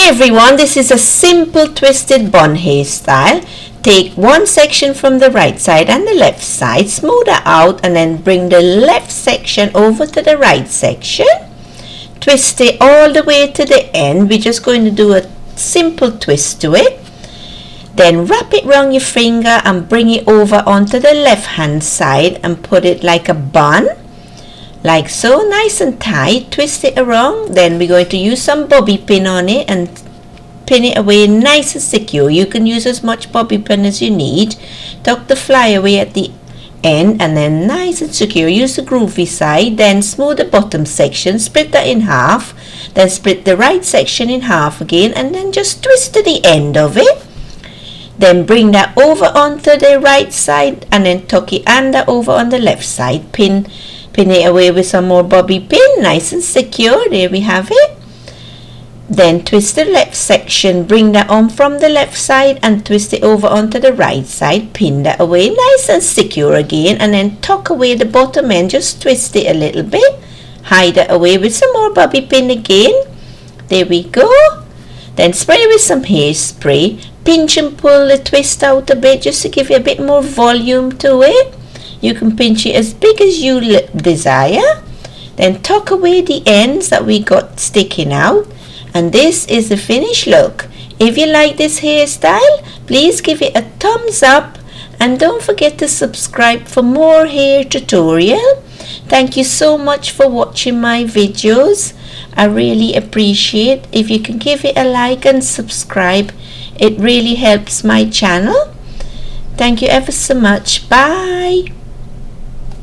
Hi everyone, this is a simple twisted bun hairstyle. Take one section from the right side and the left side, smooth it out, and then bring the left section over to the right section. Twist it all the way to the end. We're just going to do a simple twist to it. Then wrap it around your finger and bring it over onto the left hand side and put it like a bun. Like so, nice and tight. Twist it around. Then we're going to use some bobby pin on it and pin it away nice and secure. You can use as much bobby pin as you need. Tuck the flyaway at the end and then nice and secure. Use the groovy side. Then smooth the bottom section. Split that in half. Then split the right section in half again and then just twist to the end of it. Then bring that over onto the right side and then tuck it under over on the left side. Pin it away with some more bobby pin, nice and secure. There we have it. Then twist the left section, bring that on from the left side and twist it over onto the right side. Pin that away nice and secure again and then tuck away the bottom end. Just twist it a little bit. Hide it away with some more bobby pin again. There we go. Then spray with some hairspray. Pinch and pull the twist out a bit just to give you a bit more volume to it. You can pinch it as big as you desire. Then tuck away the ends that we got sticking out. And this is the finished look. If you like this hairstyle, please give it a thumbs up. And don't forget to subscribe for more hair tutorial. Thank you so much for watching my videos. I really appreciate if you can give it a like and subscribe. It really helps my channel. Thank you ever so much. Bye.